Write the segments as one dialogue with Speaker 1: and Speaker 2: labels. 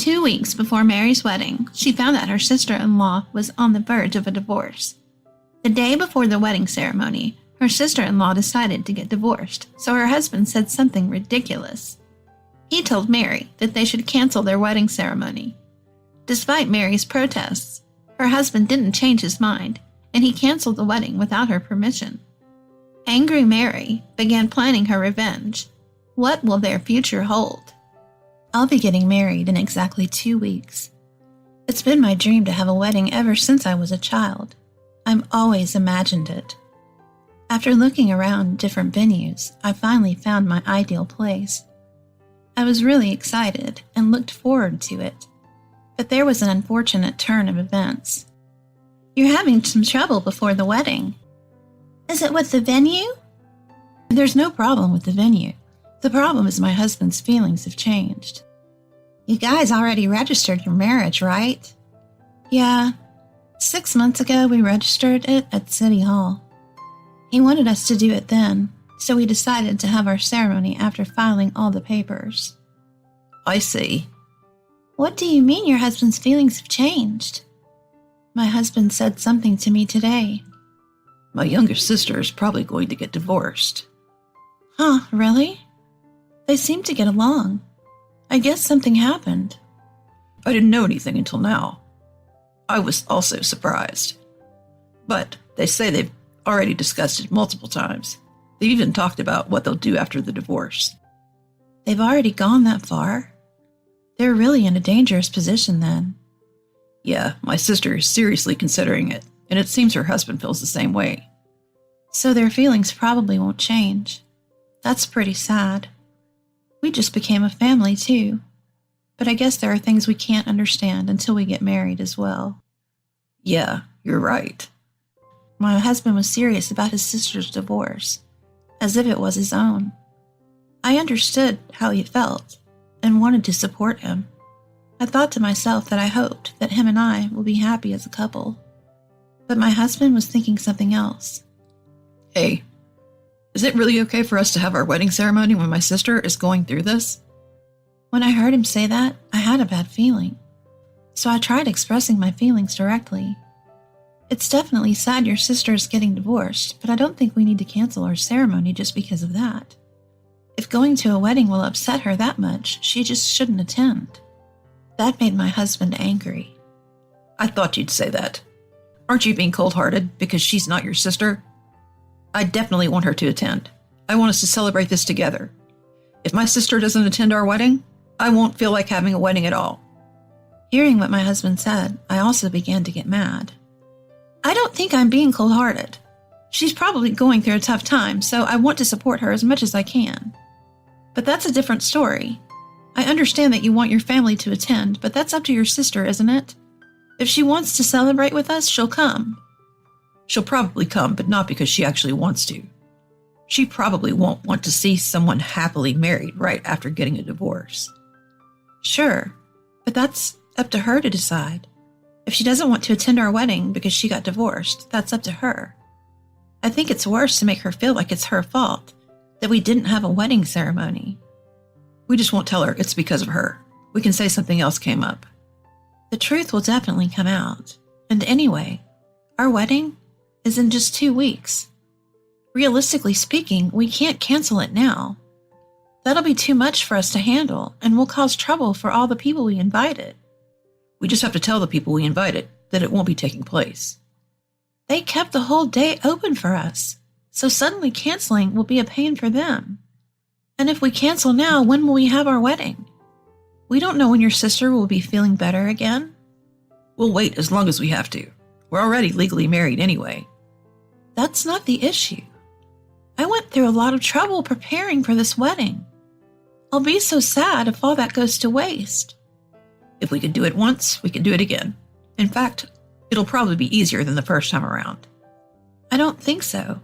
Speaker 1: 2 weeks before Mary's wedding, she found that her sister-in-law was on the verge of a divorce. The day before the wedding ceremony, her sister-in-law decided to get divorced, so her husband said something ridiculous. He told Mary that they should cancel their wedding ceremony. Despite Mary's protests, her husband didn't change his mind, and he canceled the wedding without her permission. Angry Mary began planning her revenge. What will their future hold? I'll be getting married in exactly 2 weeks. It's been my dream to have a wedding ever since I was a child. I've always imagined it. After looking around different venues, I finally found my ideal place. I was really excited and looked forward to it, but there was an unfortunate turn of events. You're having some trouble before the wedding. Is it with the venue? There's no problem with the venue. The problem is my husband's feelings have changed. You guys already registered your marriage, right? Yeah. 6 months ago, we registered it at City Hall. He wanted us to do it then, so we decided to have our ceremony after filing all the papers. I see. What do you mean your husband's feelings have changed? My husband said something to me today. My younger sister is probably going to get divorced. Huh, really? They seem to get along. I guess something happened. I didn't know anything until now. I was also surprised. But they say they've already discussed it multiple times. They've even talked about what they'll do after the divorce. They've already gone that far? They're really in a dangerous position then. Yeah, my sister is seriously considering it, and it seems her husband feels the same way. So their feelings probably won't change. That's pretty sad. We just became a family too. But I guess there are things we can't understand until we get married as well. Yeah, you're right. My husband was serious about his sister's divorce, as if it was his own. I understood how he felt and wanted to support him. I thought to myself that I hoped that him and I will be happy as a couple. But my husband was thinking something else. Hey, is it really okay for us to have our wedding ceremony when my sister is going through this? When I heard him say that, I had a bad feeling. So I tried expressing my feelings directly. It's definitely sad your sister is getting divorced, but I don't think we need to cancel our ceremony just because of that. If going to a wedding will upset her that much, she just shouldn't attend. That made my husband angry. I thought you'd say that. Aren't you being cold-hearted because she's not your sister? I definitely want her to attend. I want us to celebrate this together. If my sister doesn't attend our wedding, I won't feel like having a wedding at all. Hearing what my husband said, I also began to get mad. I don't think I'm being cold-hearted. She's probably going through a tough time, so I want to support her as much as I can. But that's a different story. I understand that you want your family to attend, but that's up to your sister, isn't it? If she wants to celebrate with us, she'll come. She'll probably come, but not because she actually wants to. She probably won't want to see someone happily married right after getting a divorce. Sure, but that's up to her to decide. If she doesn't want to attend our wedding because she got divorced, that's up to her. I think it's worse to make her feel like it's her fault that we didn't have a wedding ceremony. We just won't tell her it's because of her. We can say something else came up. The truth will definitely come out. And anyway, our wedding is in just 2 weeks. Realistically speaking, we can't cancel it now. That'll be too much for us to handle and will cause trouble for all the people we invited. We just have to tell the people we invited that it won't be taking place. They kept the whole day open for us, so suddenly canceling will be a pain for them. And if we cancel now, when will we have our wedding? We don't know when your sister will be feeling better again. We'll wait as long as we have to. We're already legally married anyway. That's not the issue. I went through a lot of trouble preparing for this wedding. I'll be so sad if all that goes to waste. If we could do it once, we could do it again. In fact, it'll probably be easier than the first time around. I don't think so.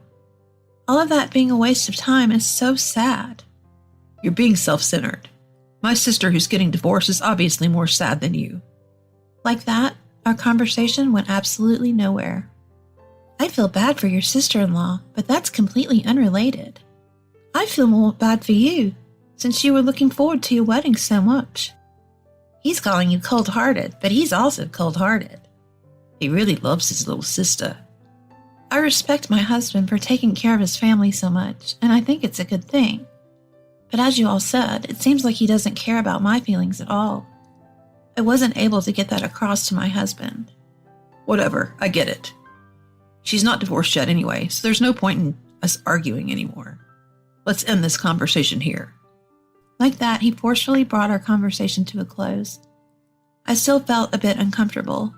Speaker 1: All of that being a waste of time is so sad. You're being self-centered. My sister who's getting divorced is obviously more sad than you. Like that, our conversation went absolutely nowhere. I feel bad for your sister-in-law, but that's completely unrelated. I feel more bad for you, since you were looking forward to your wedding so much.
Speaker 2: He's calling you cold-hearted, but he's also cold-hearted. He really loves his little sister.
Speaker 1: I respect my husband for taking care of his family so much, and I think it's a good thing. But as you all said, it seems like he doesn't care about my feelings at all. I wasn't able to get that across to my husband.
Speaker 2: Whatever, I get it. She's not divorced yet anyway, so there's no point in us arguing anymore. Let's end this conversation here.
Speaker 1: Like that, he forcefully brought our conversation to a close. I still felt a bit uncomfortable,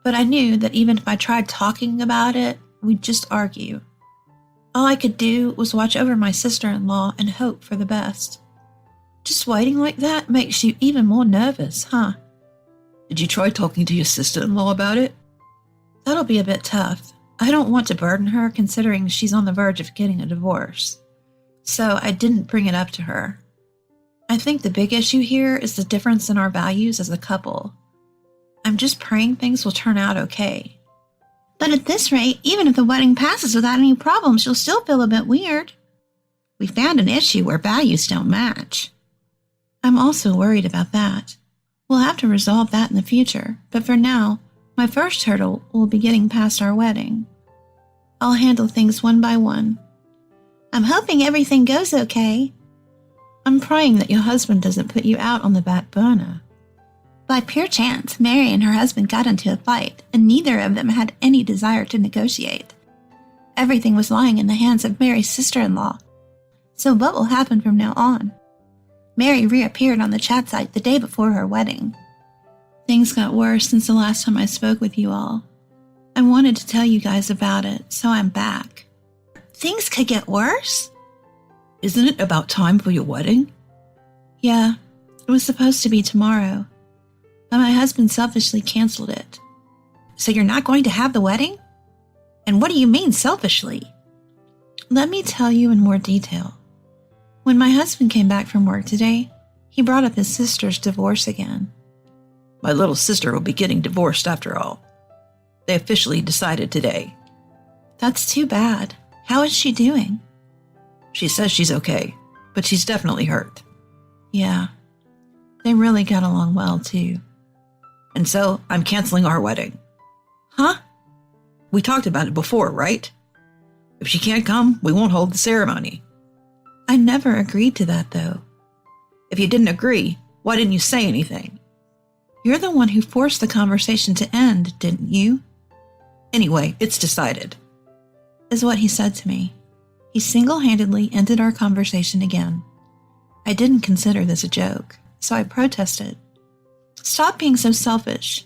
Speaker 1: but I knew that even if I tried talking about it, we'd just argue. All I could do was watch over my sister-in-law and hope for the best. Just waiting like that makes you even more nervous, huh?
Speaker 2: Did you try talking to your sister-in-law about it?
Speaker 1: That'll be a bit tough. I don't want to burden her considering she's on the verge of getting a divorce. So I didn't bring it up to her. I think the big issue here is the difference in our values as a couple. I'm just praying things will turn out okay. But at this rate, even if the wedding passes without any problems, you'll still feel a bit weird. We found an issue where values don't match. I'm also worried about that. We'll have to resolve that in the future, but for now, my first hurdle will be getting past our wedding. I'll handle things one by one. I'm hoping everything goes okay. I'm praying that your husband doesn't put you out on the back burner. By pure chance, Mary and her husband got into a fight, and neither of them had any desire to negotiate. Everything was lying in the hands of Mary's sister-in-law. So what will happen from now on? Mary reappeared on the chat site the day before her wedding. Things got worse since the last time I spoke with you all. I wanted to tell you guys about it, so I'm back. Things could get worse?
Speaker 2: Isn't it about time for your wedding?
Speaker 1: Yeah, it was supposed to be tomorrow, but my husband selfishly canceled it.
Speaker 2: So you're not going to have the wedding? And what do you mean selfishly?
Speaker 1: Let me tell you in more detail. When my husband came back from work today, he brought up his sister's divorce again.
Speaker 2: My little sister will be getting divorced after all. They officially decided today.
Speaker 1: That's too bad. How is she doing?
Speaker 2: She says she's okay, but she's definitely hurt.
Speaker 1: Yeah, they really got along well, too.
Speaker 2: And so I'm canceling our wedding.
Speaker 1: Huh?
Speaker 2: We talked about it before, right? If she can't come, we won't hold the ceremony.
Speaker 1: I never agreed to that, though.
Speaker 2: If you didn't agree, why didn't you say anything?
Speaker 1: You're the one who forced the conversation to end, didn't you?
Speaker 2: Anyway, it's decided.
Speaker 1: Is what he said to me. He single-handedly ended our conversation again. I didn't consider this a joke, so I protested. Stop being so selfish.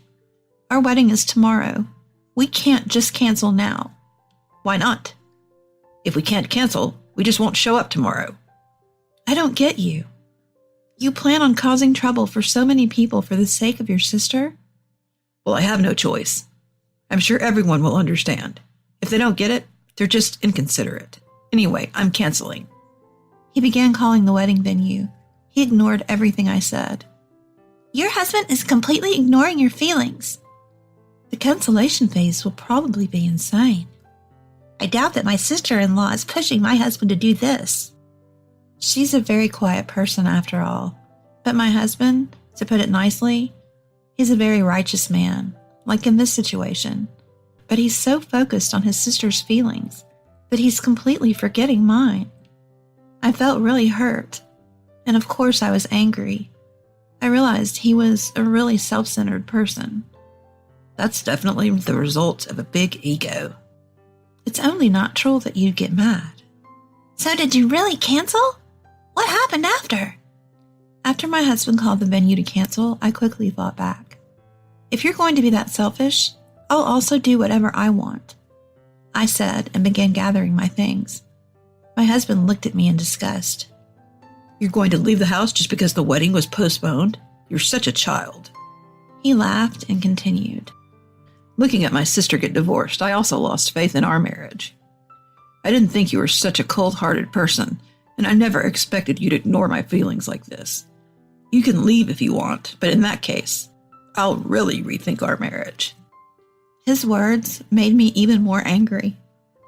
Speaker 1: Our wedding is tomorrow. We can't just cancel now.
Speaker 2: Why not? If we can't cancel, we just won't show up tomorrow.
Speaker 1: I don't get you. You plan on causing trouble for so many people for the sake of your sister?
Speaker 2: Well, I have no choice. I'm sure everyone will understand. If they don't get it, they're just inconsiderate. Anyway, I'm canceling.
Speaker 1: He began calling the wedding venue. He ignored everything I said. Your husband is completely ignoring your feelings. The cancellation phase will probably be insane. I doubt that my sister-in-law is pushing my husband to do this. She's a very quiet person after all. But my husband, to put it nicely, he's a very righteous man, like in this situation. But he's so focused on his sister's feelings that he's completely forgetting mine. I felt really hurt, and of course I was angry. I realized he was a really self-centered person.
Speaker 2: That's definitely the result of a big ego.
Speaker 1: It's only natural that you'd get mad. So did you really cancel? What happened after? After my husband called the venue to cancel, I quickly thought back. If you're going to be that selfish, I'll also do whatever I want, I said and began gathering my things. My husband looked at me in disgust.
Speaker 2: You're going to leave the house just because the wedding was postponed? You're such a child.
Speaker 1: He laughed and continued.
Speaker 2: Looking at my sister get divorced, I also lost faith in our marriage. I didn't think you were such a cold-hearted person, and I never expected you to ignore my feelings like this. You can leave if you want, but in that case, I'll really rethink our marriage.
Speaker 1: His words made me even more angry.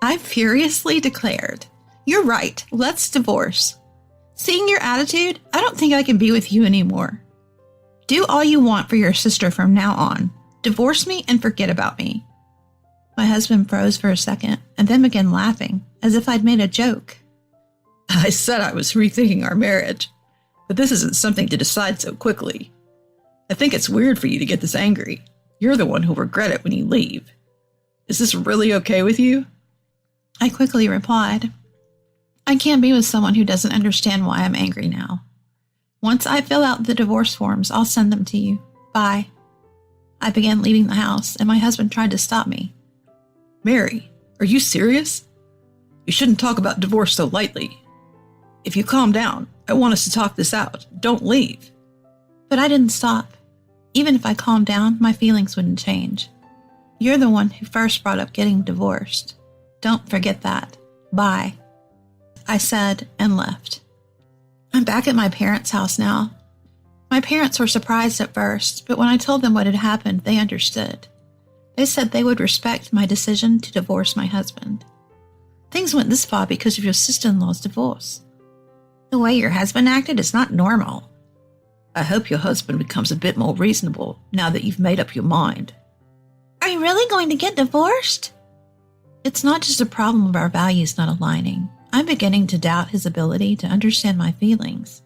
Speaker 1: I furiously declared, "You're right, let's divorce. Seeing your attitude, I don't think I can be with you anymore." Do all you want for your sister from now on. Divorce me and forget about me. My husband froze for a second and then began laughing, as if I'd made a joke.
Speaker 2: I said I was rethinking our marriage, but this isn't something to decide so quickly. I think it's weird for you to get this angry. You're the one who'll regret it when you leave. Is this really okay with you?
Speaker 1: I quickly replied, I can't be with someone who doesn't understand why I'm angry now. Once I fill out the divorce forms, I'll send them to you. Bye. I began leaving the house, and my husband tried to stop me.
Speaker 2: Mary, are you serious? You shouldn't talk about divorce so lightly. If you calm down, I want us to talk this out. Don't leave.
Speaker 1: But I didn't stop. Even if I calmed down, my feelings wouldn't change. You're the one who first brought up getting divorced. Don't forget that. Bye. I said and left. I'm back at my parents' house now. My parents were surprised at first, but when I told them what had happened, they understood. They said they would respect my decision to divorce my husband. Things went this far because of your sister-in-law's divorce. The way your husband acted is not normal.
Speaker 2: I hope your husband becomes a bit more reasonable now that you've made up your mind.
Speaker 1: Are you really going to get divorced? It's not just a problem of our values not aligning. I'm beginning to doubt his ability to understand my feelings.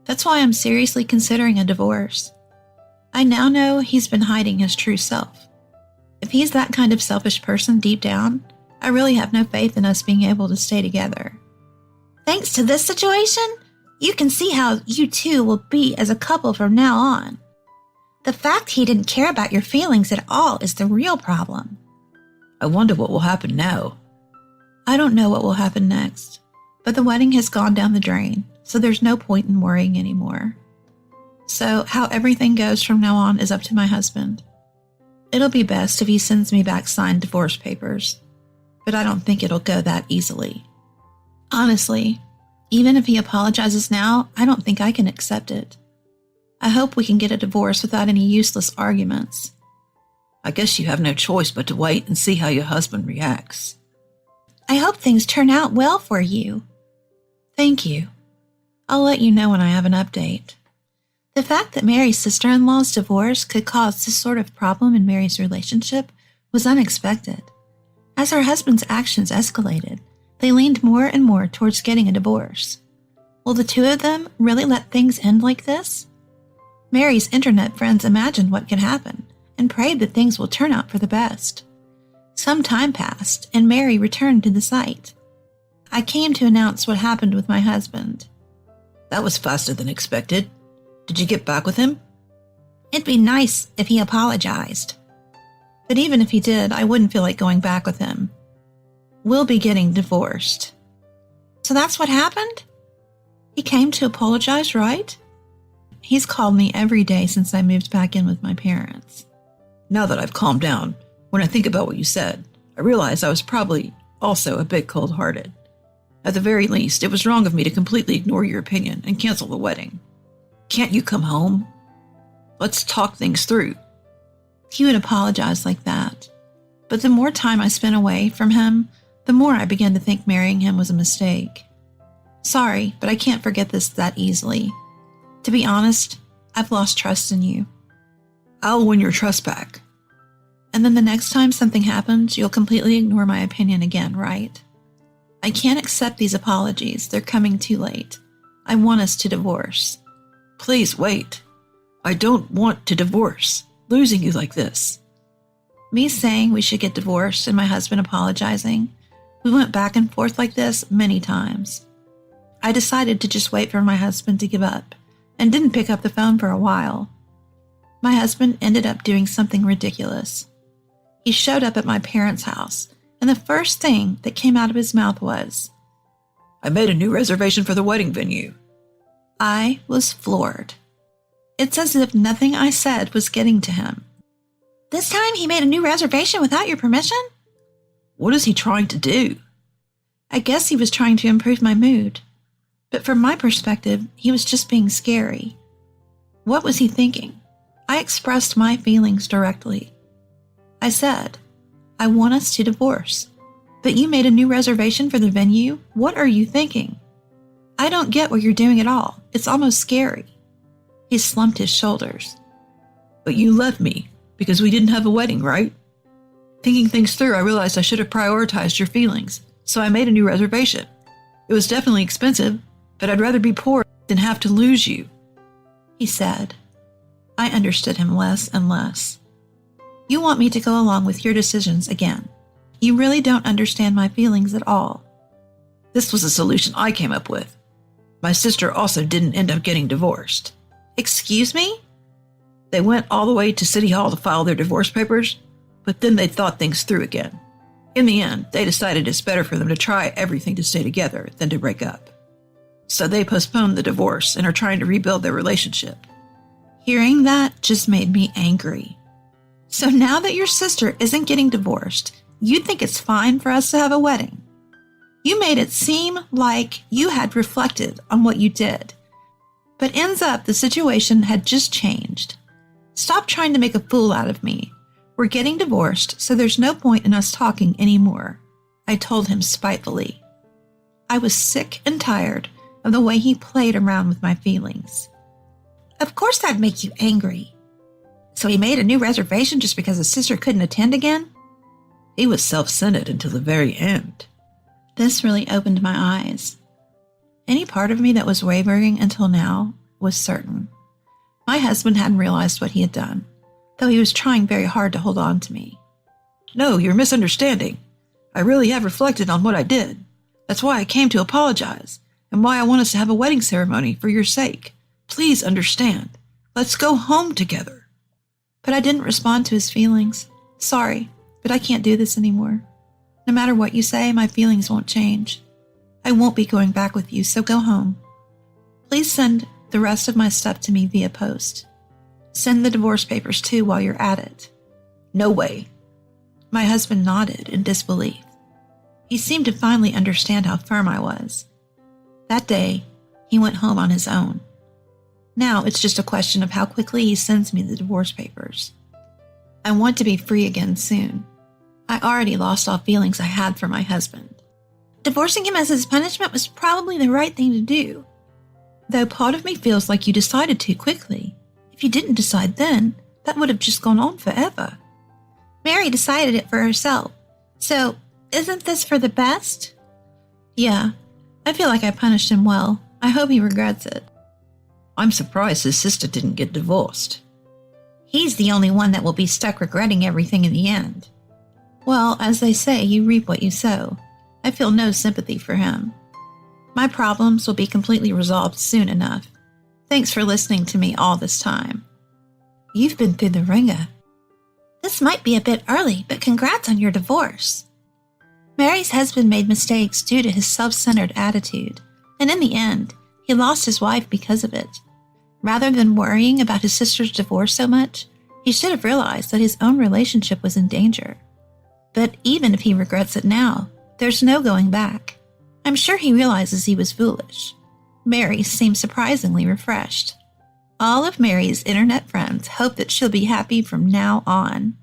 Speaker 1: That's why I'm seriously considering a divorce. I now know he's been hiding his true self. If he's that kind of selfish person deep down, I really have no faith in us being able to stay together. Thanks to this situation, you can see how you two will be as a couple from now on. The fact he didn't care about your feelings at all is the real problem.
Speaker 2: I wonder what will happen now.
Speaker 1: I don't know what will happen next, but the wedding has gone down the drain, so there's no point in worrying anymore. So how everything goes from now on is up to my husband. It'll be best if he sends me back signed divorce papers, but I don't think it'll go that easily. Honestly, even if he apologizes now, I don't think I can accept it. I hope we can get a divorce without any useless arguments.
Speaker 2: I guess you have no choice but to wait and see how your husband reacts.
Speaker 1: I hope things turn out well for you. Thank you. I'll let you know when I have an update. The fact that Mary's sister-in-law's divorce could cause this sort of problem in Mary's relationship was unexpected. As her husband's actions escalated, they leaned more and more towards getting a divorce. Will the two of them really let things end like this? Mary's internet friends imagined what could happen and prayed that things will turn out for the best. Some time passed, and Mary returned to the site. I came to announce what happened with my husband.
Speaker 2: That was faster than expected. Did you get back with him?
Speaker 1: It'd be nice if he apologized. But even if he did, I wouldn't feel like going back with him. We'll be getting divorced. So that's what happened? He came to apologize, right? He's called me every day since I moved back in with my parents.
Speaker 2: Now that I've calmed down, when I think about what you said, I realize I was probably also a bit cold-hearted. At the very least, it was wrong of me to completely ignore your opinion and cancel the wedding. Can't you come home? Let's talk things through.
Speaker 1: He would apologize like that. But the more time I spent away from him, the more I began to think marrying him was a mistake. Sorry, but I can't forget this that easily. To be honest, I've lost trust in you.
Speaker 2: I'll win your trust back.
Speaker 1: And then the next time something happens, you'll completely ignore my opinion again, right? I can't accept these apologies. They're coming too late. I want us to divorce.
Speaker 2: Please wait. I don't want to divorce. Losing you like this.
Speaker 1: Me saying we should get divorced and my husband apologizing, we went back and forth like this many times. I decided to just wait for my husband to give up and didn't pick up the phone for a while. My husband ended up doing something ridiculous. He showed up at my parents' house, and the first thing that came out of his mouth was,
Speaker 2: I made a new reservation for the wedding venue.
Speaker 1: I was floored. It's as if nothing I said was getting to him. This time he made a new reservation without your permission?
Speaker 2: What is he trying to do?
Speaker 1: I guess he was trying to improve my mood. But from my perspective, he was just being scary. What was he thinking? I expressed my feelings directly. I said, I want us to divorce. But you made a new reservation for the venue? What are you thinking? I don't get what you're doing at all. It's almost scary. He slumped his shoulders.
Speaker 2: But you left me because we didn't have a wedding, right? Thinking things through, I realized I should have prioritized your feelings, so I made a new reservation. It was definitely expensive, but I'd rather be poor than have to lose you,
Speaker 1: he said. I understood him less and less. You want me to go along with your decisions again. You really don't understand my feelings at all.
Speaker 2: This was a solution I came up with. My sister also didn't end up getting divorced.
Speaker 1: Excuse me?
Speaker 2: They went all the way to City Hall to file their divorce papers, but then they thought things through again. In the end, they decided it's better for them to try everything to stay together than to break up. So they postponed the divorce and are trying to rebuild their relationship.
Speaker 1: Hearing that just made me angry. So now that your sister isn't getting divorced, you think it's fine for us to have a wedding? You made it seem like you had reflected on what you did. But ends up the situation had just changed. Stop trying to make a fool out of me. We're getting divorced, so there's no point in us talking anymore, I told him spitefully. I was sick and tired of the way he played around with my feelings. Of course that'd make you angry. So he made a new reservation just because his sister couldn't attend again?
Speaker 2: He was self-centered until the very end.
Speaker 1: This really opened my eyes. Any part of me that was wavering until now was certain. My husband hadn't realized what he had done, though he was trying very hard to hold on to me.
Speaker 2: No, you're misunderstanding. I really have reflected on what I did. That's why I came to apologize, and why I want us to have a wedding ceremony for your sake. Please understand. Let's go home together.
Speaker 1: But I didn't respond to his feelings. Sorry, but I can't do this anymore. No matter what you say, my feelings won't change. I won't be going back with you, so go home. Please send the rest of my stuff to me via post. Send the divorce papers too while you're at it.
Speaker 2: No way.
Speaker 1: My husband nodded in disbelief. He seemed to finally understand how firm I was. That day, he went home on his own. Now it's just a question of how quickly he sends me the divorce papers. I want to be free again soon. I already lost all feelings I had for my husband. Divorcing him as his punishment was probably the right thing to do. Though part of me feels like you decided too quickly. If you didn't decide then, that would have just gone on forever. Mary decided it for herself. So, isn't this for the best? Yeah, I feel like I punished him well. I hope he regrets it.
Speaker 2: I'm surprised his sister didn't get divorced.
Speaker 1: He's the only one that will be stuck regretting everything in the end. Well, as they say, you reap what you sow. I feel no sympathy for him. My problems will be completely resolved soon enough. Thanks for listening to me all this time. You've been through the ringer. This might be a bit early, but congrats on your divorce. Mary's husband made mistakes due to his self-centered attitude, and in the end, he lost his wife because of it. Rather than worrying about his sister's divorce so much, he should have realized that his own relationship was in danger. But even if he regrets it now, there's no going back. I'm sure he realizes he was foolish. Mary seems surprisingly refreshed. All of Mary's internet friends hope that she'll be happy from now on.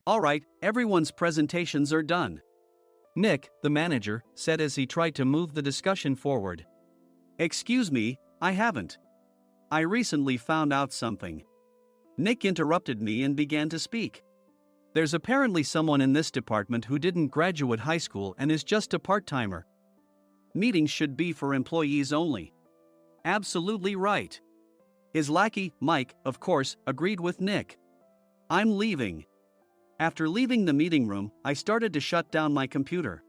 Speaker 3: All right, everyone's presentations are done. Nick, the manager, said as he tried to move the discussion forward. Excuse me, I haven't. I recently found out something. Nick interrupted me and began to speak. There's apparently someone in this department who didn't graduate high school and is just a part-timer. Meetings should be for employees only. Absolutely right. His lackey, Mike, of course, agreed with Nick. I'm leaving. After leaving the meeting room, I started to shut down my computer.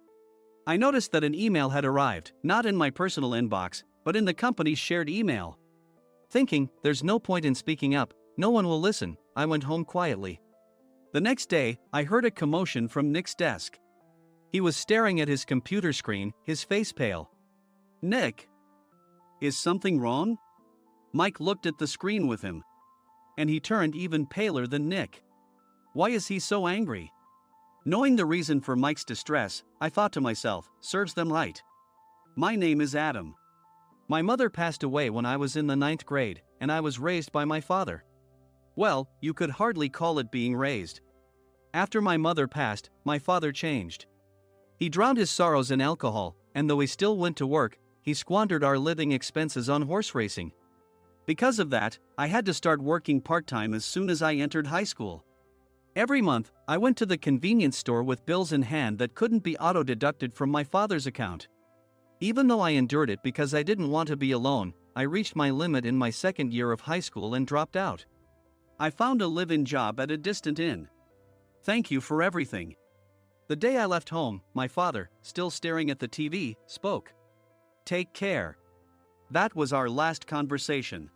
Speaker 3: I noticed that an email had arrived, not in my personal inbox, but in the company's shared email. Thinking, there's no point in speaking up, no one will listen, I went home quietly. The next day, I heard a commotion from Nick's desk. He was staring at his computer screen, his face pale. Nick? Is something wrong? Mike looked at the screen with him. And he turned even paler than Nick. Why is he so angry? Knowing the reason for Mike's distress, I thought to myself, serves them right. My name is Adam. My mother passed away when I was in the 9th grade, and I was raised by my father. Well, you could hardly call it being raised. After my mother passed, my father changed. He drowned his sorrows in alcohol, and though he still went to work, he squandered our living expenses on horse racing. Because of that, I had to start working part-time as soon as I entered high school. Every month, I went to the convenience store with bills in hand that couldn't be auto-deducted from my father's account. Even though I endured it because I didn't want to be alone, I reached my limit in my second year of high school and dropped out. I found a live-in job at a distant inn. Thank you for everything. The day I left home, my father, still staring at the TV, spoke. Take care. That was our last conversation.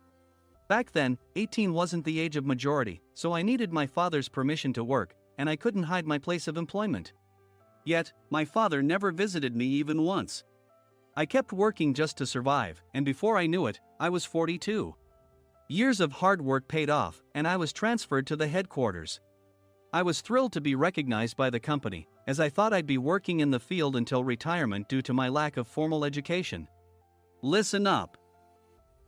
Speaker 3: Back then, 18 wasn't the age of majority, so I needed my father's permission to work, and I couldn't hide my place of employment. Yet, my father never visited me even once. I kept working just to survive, and before I knew it, I was 42. Years of hard work paid off, and I was transferred to the headquarters. I was thrilled to be recognized by the company, as I thought I'd be working in the field until retirement due to my lack of formal education. Listen up.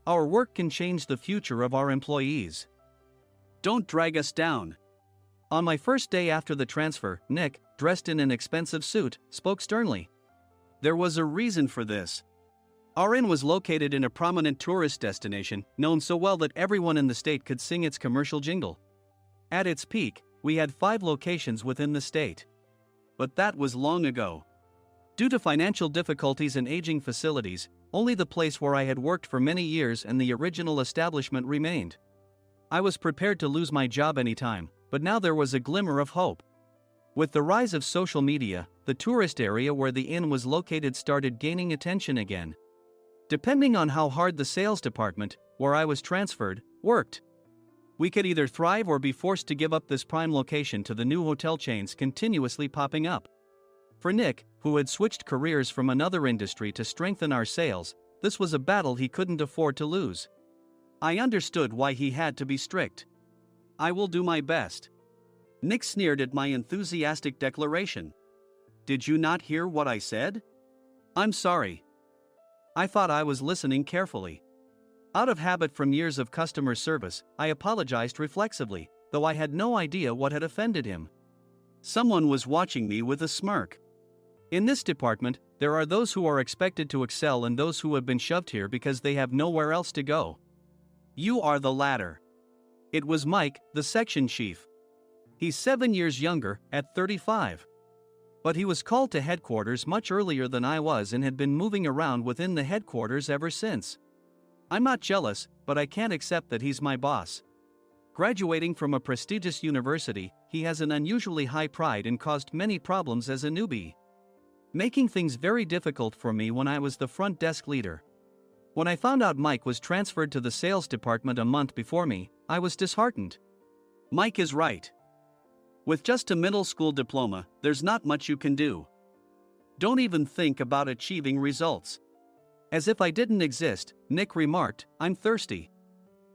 Speaker 3: Our work can change the future of our employees. Don't drag us down. On my first day after the transfer, Nick, dressed in an expensive suit, spoke sternly. There was a reason for this. Our inn was located in a prominent tourist destination, known so well that everyone in the state could sing its commercial jingle. At its peak, we had 5 locations within the state. But that was long ago. Due to financial difficulties and aging facilities, only the place where I had worked for many years and the original establishment remained. I was prepared to lose my job anytime, but now there was a glimmer of hope. With the rise of social media, the tourist area where the inn was located started gaining attention again. Depending on how hard the sales department, where I was transferred, worked, we could either thrive or be forced to give up this prime location to the new hotel chains continuously popping up. For Nick, who had switched careers from another industry to strengthen our sales, this was a battle he couldn't afford to lose. I understood why he had to be strict. I will do my best. Nick sneered at my enthusiastic declaration. Did you not hear what I said? I'm sorry. I thought I was listening carefully. Out of habit from years of customer service, I apologized reflexively, though I had no idea what had offended him. Someone was watching me with a smirk. In this department, there are those who are expected to excel and those who have been shoved here because they have nowhere else to go. You are the latter. It was Mike, the section chief. He's 7 years younger, at 35. But he was called to headquarters much earlier than I was and had been moving around within the headquarters ever since. I'm not jealous, but I can't accept that he's my boss. Graduating from a prestigious university, he has an unusually high pride and caused many problems as a newbie, making things very difficult for me when I was the front desk leader. When I found out Mike was transferred to the sales department a month before me, I was disheartened. Mike is right. With just a middle school diploma, there's not much you can do. Don't even think about achieving results. As if I didn't exist, Nick remarked, I'm thirsty.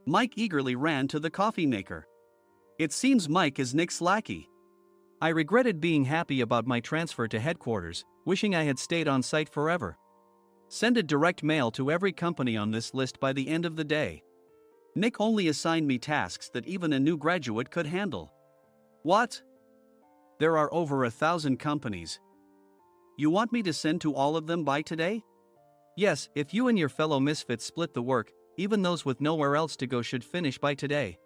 Speaker 3: Mike eagerly ran to the coffee maker. It seems Mike is Nick's lackey. I regretted being happy about my transfer to headquarters, wishing I had stayed on site forever. Send a direct mail to every company on this list by the end of the day. Nick only assigned me tasks that even a new graduate could handle. What? There are over 1,000 companies. You want me to send to all of them by today? Yes, if you and your fellow misfits split the work, even those with nowhere else to go should finish by today.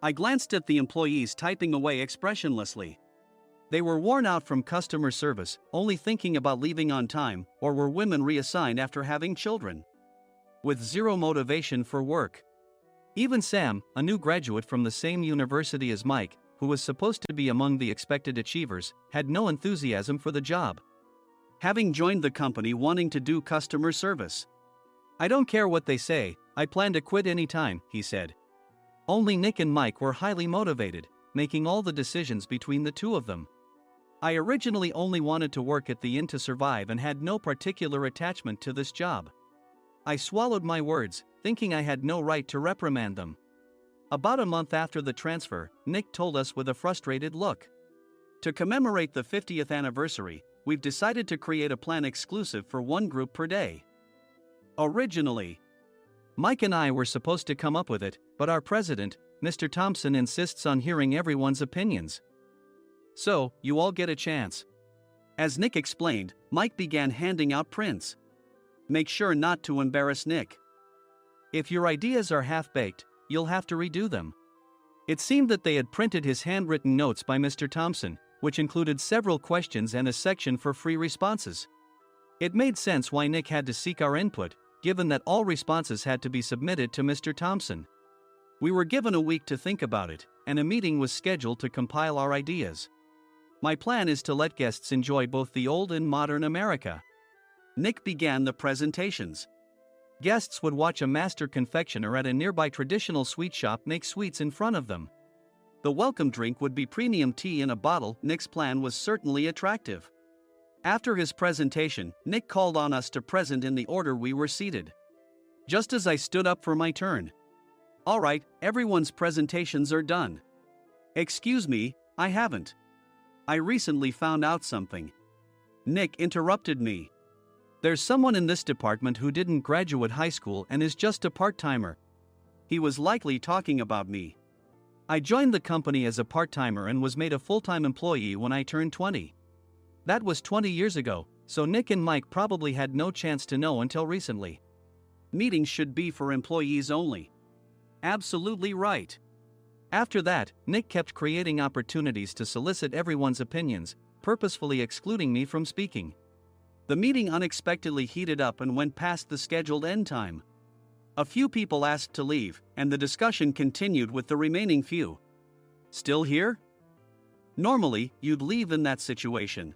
Speaker 3: I glanced at the employees typing away expressionlessly. They were worn out from customer service, only thinking about leaving on time, or were women reassigned after having children, with zero motivation for work. Even Sam, a new graduate from the same university as Mike, who was supposed to be among the expected achievers, had no enthusiasm for the job, having joined the company wanting to do customer service. I don't care what they say, I plan to quit anytime, he said. Only Nick and Mike were highly motivated, making all the decisions between the two of them. I originally only wanted to work at the inn to survive and had no particular attachment to this job. I swallowed my words, thinking I had no right to reprimand them. About a month after the transfer, Nick told us with a frustrated look. To commemorate the 50th anniversary, we've decided to create a plan exclusive for one group per day. Originally, Mike and I were supposed to come up with it, but our president, Mr. Thompson, insists on hearing everyone's opinions. So, you all get a chance. As Nick explained, Mike began handing out prints. Make sure not to embarrass Nick. If your ideas are half-baked, you'll have to redo them. It seemed that they had printed his handwritten notes by Mr. Thompson, which included several questions and a section for free responses. It made sense why Nick had to seek our input, given that all responses had to be submitted to Mr. Thompson. We were given a week to think about it, and a meeting was scheduled to compile our ideas. My plan is to let guests enjoy both the old and modern America. Nick began the presentations. Guests would watch a master confectioner at a nearby traditional sweet shop make sweets in front of them. The welcome drink would be premium tea in a bottle. Nick's plan was certainly attractive. After his presentation, Nick called on us to present in the order we were seated. Just as I stood up for my turn. "All right, everyone's presentations are done." "Excuse me, I haven't. I recently found out something." Nick interrupted me. "There's someone in this department who didn't graduate high school and is just a part-timer." He was likely talking about me. I joined the company as a part-timer and was made a full-time employee when I turned 20. That was 20 years ago, so Nick and Mike probably had no chance to know until recently. Meetings should be for employees only. Absolutely right. After that, Nick kept creating opportunities to solicit everyone's opinions, purposefully excluding me from speaking. The meeting unexpectedly heated up and went past the scheduled end time. A few people asked to leave, and the discussion continued with the remaining few. "Still here?" Normally, you'd leave in that situation.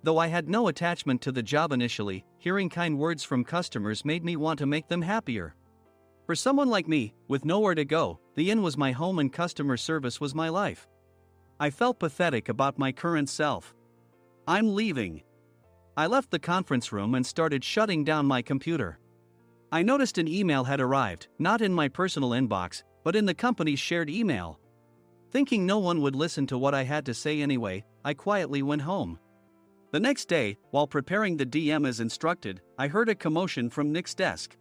Speaker 3: Though I had no attachment to the job initially, hearing kind words from customers made me want to make them happier. For someone like me, with nowhere to go, the inn was my home and customer service was my life. I felt pathetic about my current self. "I'm leaving." I left the conference room and started shutting down my computer. I noticed an email had arrived, not in my personal inbox, but in the company's shared email. Thinking no one would listen to what I had to say anyway, I quietly went home. The next day, while preparing the DM as instructed, I heard a commotion from Nick's desk.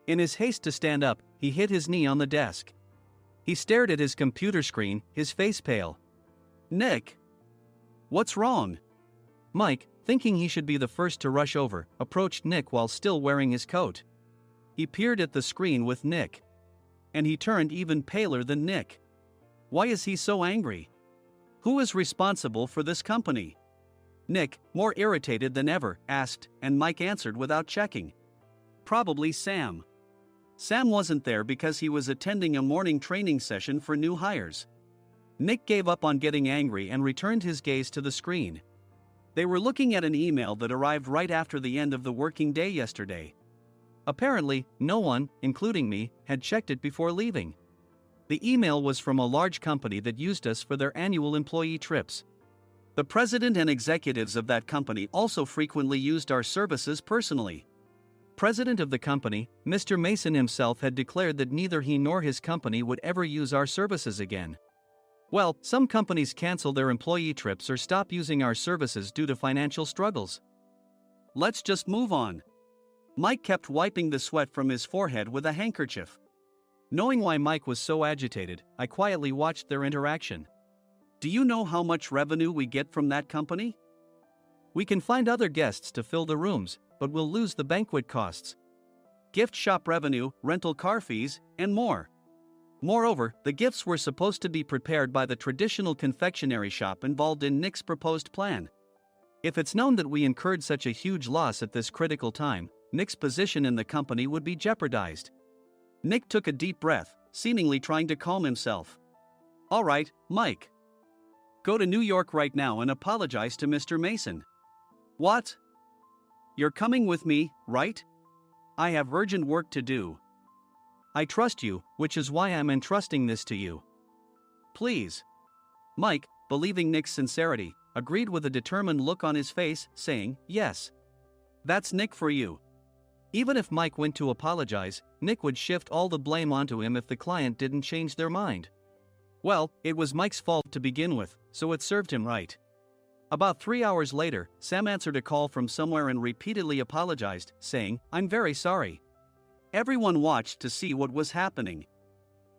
Speaker 3: In his haste to stand up, he hit his knee on the desk. He stared at his computer screen, his face pale. "Nick? What's wrong?" Mike, thinking he should be the first to rush over, approached Nick while still wearing his coat. He peered at the screen with Nick. And he turned even paler than Nick. Why is he so angry? Who is responsible for this company? Nick, more irritated than ever, asked, and Mike answered without checking. "Probably Sam." Sam wasn't there because he was attending a morning training session for new hires. Nick gave up on getting angry and returned his gaze to the screen. They were looking at an email that arrived right after the end of the working day yesterday. Apparently, no one, including me, had checked it before leaving. The email was from a large company that used us for their annual employee trips. The president and executives of that company also frequently used our services personally. President of the company, Mr. Mason himself, had declared that neither he nor his company would ever use our services again. Well, some companies cancel their employee trips or stop using our services due to financial struggles. Let's just move on. Mike kept wiping the sweat from his forehead with a handkerchief. Knowing why Mike was so agitated, I quietly watched their interaction. "Do you know how much revenue we get from that company?" "We can find other guests to fill the rooms, but we'll lose the banquet costs. Gift shop revenue, rental car fees, and more. Moreover, the gifts were supposed to be prepared by the traditional confectionery shop involved in Nick's proposed plan. If it's known that we incurred such a huge loss at this critical time, Nick's position in the company would be jeopardized." Nick took a deep breath, seemingly trying to calm himself. "All right, Mike. Go to New York right now and apologize to Mr. Mason." "What? You're coming with me, right? I have urgent work to do." "I trust you, which is why I'm entrusting this to you. Please." Mike, believing Nick's sincerity, agreed with a determined look on his face, saying, "Yes. That's Nick for you." Even if Mike went to apologize, Nick would shift all the blame onto him if the client didn't change their mind. Well, it was Mike's fault to begin with, so it served him right. About 3 hours later, Sam answered a call from somewhere and repeatedly apologized, saying, "I'm very sorry." Everyone watched to see what was happening.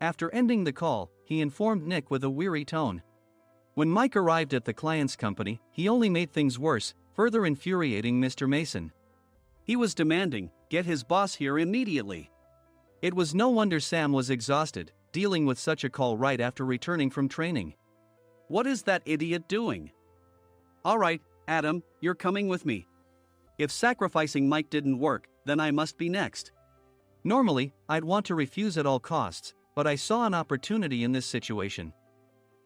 Speaker 3: After ending the call, he informed Nick with a weary tone. When Mike arrived at the client's company, he only made things worse, further infuriating Mr. Mason. He was demanding, "Get his boss here immediately." It was no wonder Sam was exhausted, dealing with such a call right after returning from training. What is that idiot doing? Alright, Adam, you're coming with me. If sacrificing Mike didn't work, then I must be next. Normally, I'd want to refuse at all costs, but I saw an opportunity in this situation.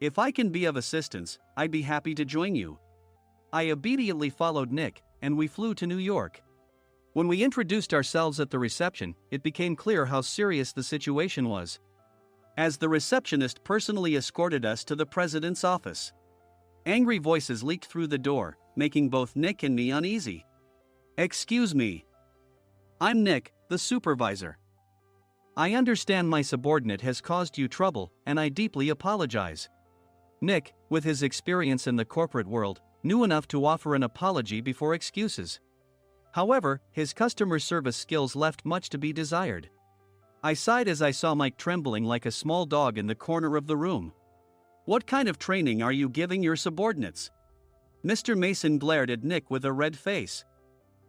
Speaker 3: If I can be of assistance, I'd be happy to join you. I immediately followed Nick, and we flew to New York. When we introduced ourselves at the reception, it became clear how serious the situation was, as the receptionist personally escorted us to the president's office. Angry voices leaked through the door, making both Nick and me uneasy. Excuse me. I'm Nick, the supervisor. I understand my subordinate has caused you trouble, and I deeply apologize. Nick, with his experience in the corporate world, knew enough to offer an apology before excuses. However, his customer service skills left much to be desired. I sighed as I saw Mike trembling like a small dog in the corner of the room. What kind of training are you giving your subordinates? Mr. Mason glared at Nick with a red face.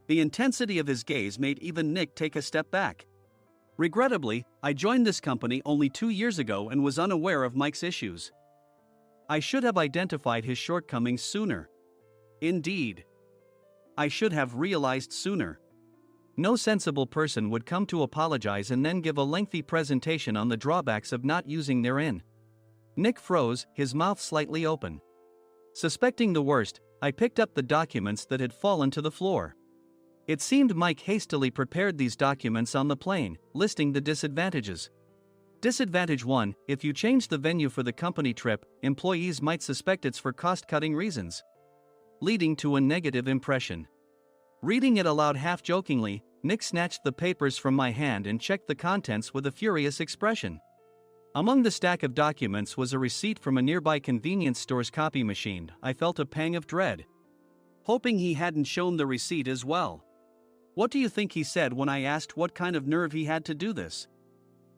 Speaker 3: The intensity of his gaze made even Nick take a step back. Regrettably, I joined this company only 2 years ago and was unaware of Mike's issues. I should have identified his shortcomings sooner. Indeed. I should have realized sooner. No sensible person would come to apologize and then give a lengthy presentation on the drawbacks of not using their in. Nick froze, his mouth slightly open. Suspecting the worst, I picked up the documents that had fallen to the floor. It seemed Mike hastily prepared these documents on the plane, listing the disadvantages. Disadvantage 1: if you change the venue for the company trip, employees might suspect it's for cost-cutting reasons, leading to a negative impression. Reading it aloud half-jokingly, Nick snatched the papers from my hand and checked the contents with a furious expression. Among the stack of documents was a receipt from a nearby convenience store's copy machine. I felt a pang of dread, hoping he hadn't shown the receipt as well. What do you think he said when I asked what kind of nerve he had to do this?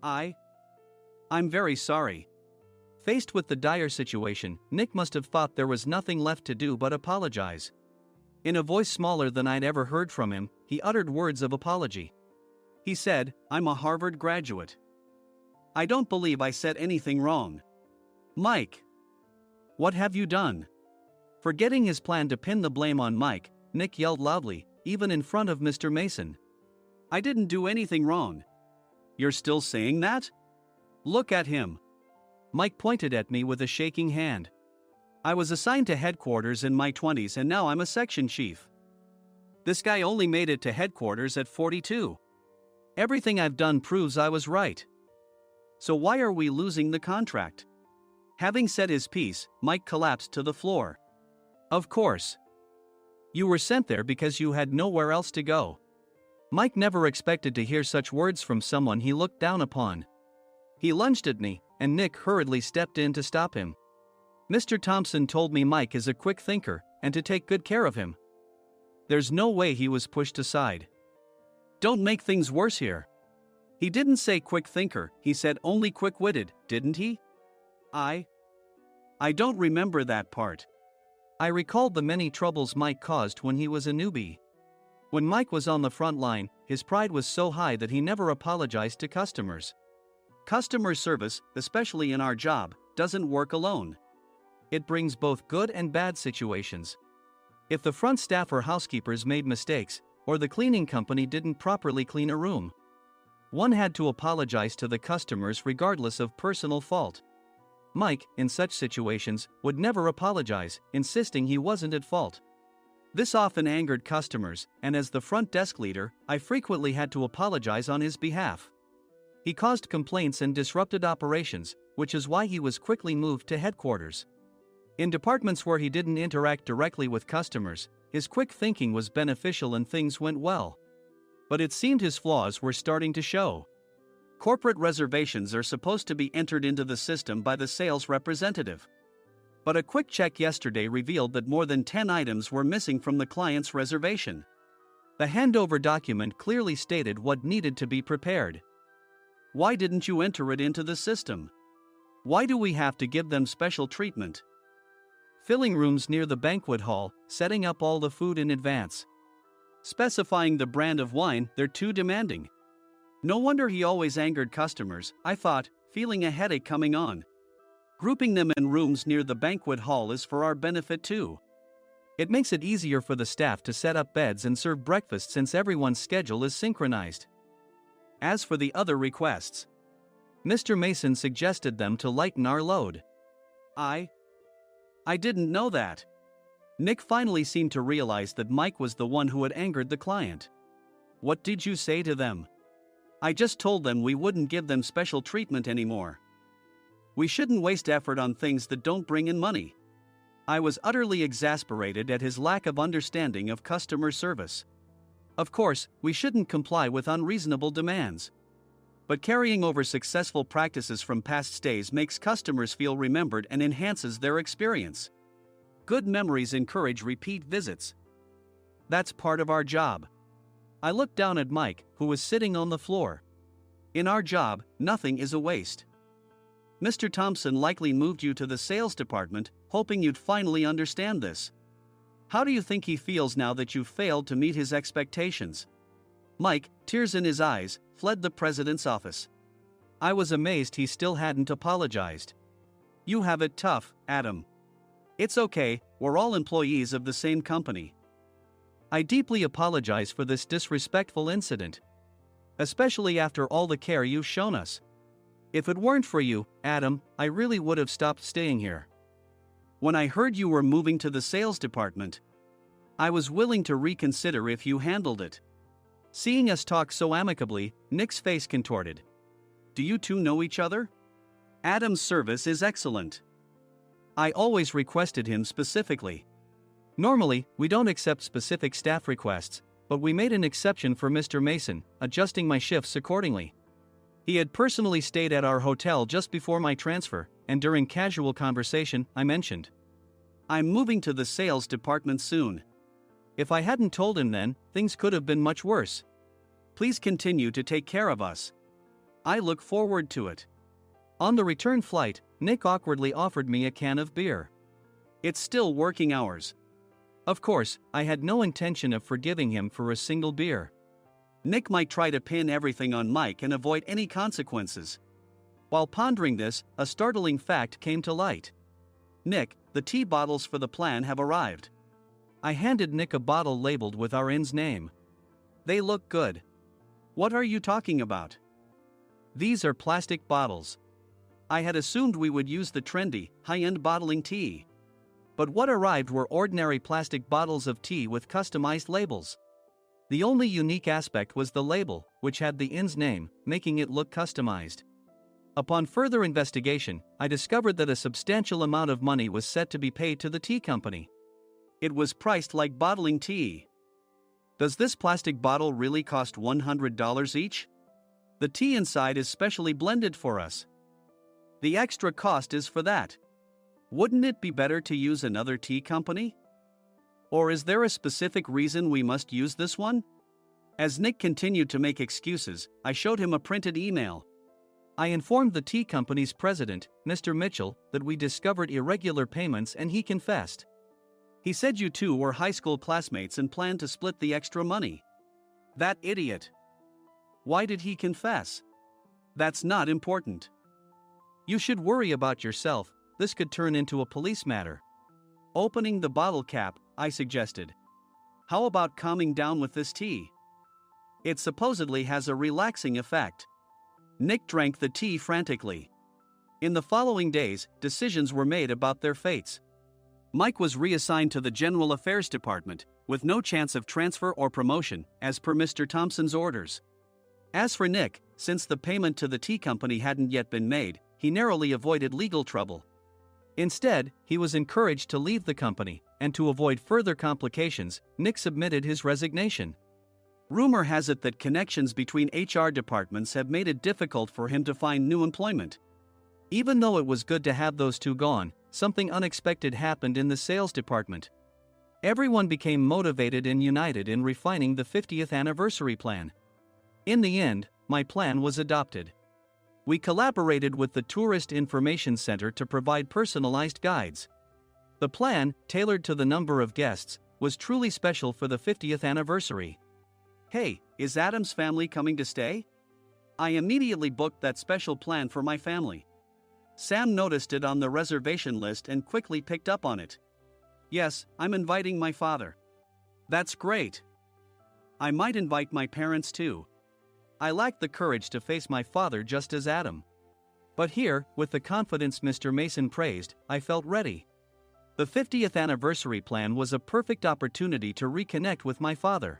Speaker 3: I'm very sorry. Faced with the dire situation, Nick must have thought there was nothing left to do but apologize. In a voice smaller than I'd ever heard from him, he uttered words of apology. He said, "I'm a Harvard graduate. I don't believe I said anything wrong." Mike! What have you done? Forgetting his plan to pin the blame on Mike, Nick yelled loudly, even in front of Mr. Mason. I didn't do anything wrong. You're still saying that? Look at him. Mike pointed at me with a shaking hand. I was assigned to headquarters in my 20s and now I'm a section chief. This guy only made it to headquarters at 42. Everything I've done proves I was right. So why are we losing the contract? Having said his piece, Mike collapsed to the floor. Of course. You were sent there because you had nowhere else to go. Mike never expected to hear such words from someone he looked down upon. He lunged at me, and Nick hurriedly stepped in to stop him. Mr. Thompson told me Mike is a quick thinker, and to take good care of him. There's no way he was pushed aside. Don't make things worse here. He didn't say quick thinker, he said only quick-witted, didn't he? I don't remember that part. I recalled the many troubles Mike caused when he was a newbie. When Mike was on the front line, his pride was so high that he never apologized to customers. Customer service, especially in our job, doesn't work alone. It brings both good and bad situations. If the front staff or housekeepers made mistakes, or the cleaning company didn't properly clean a room, one had to apologize to the customers regardless of personal fault. Mike, in such situations, would never apologize, insisting he wasn't at fault. This often angered customers, and as the front desk leader, I frequently had to apologize on his behalf. He caused complaints and disrupted operations, which is why he was quickly moved to headquarters. In departments where he didn't interact directly with customers, his quick thinking was beneficial and things went well. But it seemed his flaws were starting to show. Corporate reservations are supposed to be entered into the system by the sales representative. But a quick check yesterday revealed that more than 10 items were missing from the client's reservation. The handover document clearly stated what needed to be prepared. Why didn't you enter it into the system? Why do we have to give them special treatment? Filling rooms near the banquet hall, setting up all the food in advance. Specifying the brand of wine, they're too demanding. No wonder he always angered customers, I thought, feeling a headache coming on. Grouping them in rooms near the banquet hall is for our benefit too. It makes it easier for the staff to set up beds and serve breakfast since everyone's schedule is synchronized. As for the other requests, Mr. Mason suggested them to lighten our load. I didn't know that. Nick finally seemed to realize that Mike was the one who had angered the client. What did you say to them? I just told them we wouldn't give them special treatment anymore. We shouldn't waste effort on things that don't bring in money. I was utterly exasperated at his lack of understanding of customer service. Of course, we shouldn't comply with unreasonable demands. But carrying over successful practices from past stays makes customers feel remembered and enhances their experience. Good memories encourage repeat visits. That's part of our job. I looked down at Mike, who was sitting on the floor. In our job, nothing is a waste. Mr. Thompson likely moved you to the sales department, hoping you'd finally understand this. How do you think he feels now that you've failed to meet his expectations? Mike, tears in his eyes, fled the president's office. I was amazed he still hadn't apologized. You have it tough, Adam. It's okay, we're all employees of the same company. I deeply apologize for this disrespectful incident. Especially after all the care you've shown us. If it weren't for you, Adam, I really would have stopped staying here. When I heard you were moving to the sales department, I was willing to reconsider if you handled it. Seeing us talk so amicably, Nick's face contorted. Do you two know each other? Adam's service is excellent. I always requested him specifically. Normally, we don't accept specific staff requests, but we made an exception for Mr. Mason, adjusting my shifts accordingly. He had personally stayed at our hotel just before my transfer, and during casual conversation, I mentioned, I'm moving to the sales department soon. If I hadn't told him then, things could have been much worse. Please continue to take care of us. I look forward to it. On the return flight, Nick awkwardly offered me a can of beer. It's still working hours. Of course, I had no intention of forgiving him for a single beer. Nick might try to pin everything on Mike and avoid any consequences. While pondering this, a startling fact came to light. Nick, the tea bottles for the plan have arrived. I handed Nick a bottle labeled with our inn's name. They look good. What are you talking about? These are plastic bottles. I had assumed we would use the trendy, high-end bottling tea. But what arrived were ordinary plastic bottles of tea with customized labels. The only unique aspect was the label, which had the inn's name, making it look customized. Upon further investigation, I discovered that a substantial amount of money was set to be paid to the tea company. It was priced like bottling tea. Does this plastic bottle really cost $100 each? The tea inside is specially blended for us. The extra cost is for that. Wouldn't it be better to use another tea company? Or is there a specific reason we must use this one? As Nick continued to make excuses, I showed him a printed email. I informed the tea company's president, Mr. Mitchell, that we discovered irregular payments and he confessed. He said you two were high school classmates and planned to split the extra money. That idiot. Why did he confess? That's not important. You should worry about yourself, this could turn into a police matter. Opening the bottle cap, I suggested. How about calming down with this tea? It supposedly has a relaxing effect. Nick drank the tea frantically. In the following days, decisions were made about their fates. Mike was reassigned to the General Affairs Department, with no chance of transfer or promotion, as per Mr. Thompson's orders. As for Nick, since the payment to the tea company hadn't yet been made, he narrowly avoided legal trouble. Instead, he was encouraged to leave the company, and to avoid further complications, Nick submitted his resignation. Rumor has it that connections between HR departments have made it difficult for him to find new employment. Even though it was good to have those two gone, something unexpected happened in the sales department. Everyone became motivated and united in refining the 50th anniversary plan. In the end, my plan was adopted. We collaborated with the Tourist Information Center to provide personalized guides. The plan, tailored to the number of guests, was truly special for the 50th anniversary. Hey, is Adam's family coming to stay? I immediately booked that special plan for my family. Sam noticed it on the reservation list and quickly picked up on it. Yes, I'm inviting my father. That's great. I might invite my parents too. I lacked the courage to face my father just as Adam. But here, with the confidence Mr. Mason praised, I felt ready. The 50th anniversary plan was a perfect opportunity to reconnect with my father.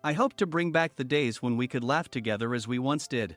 Speaker 3: I hoped to bring back the days when we could laugh together as we once did.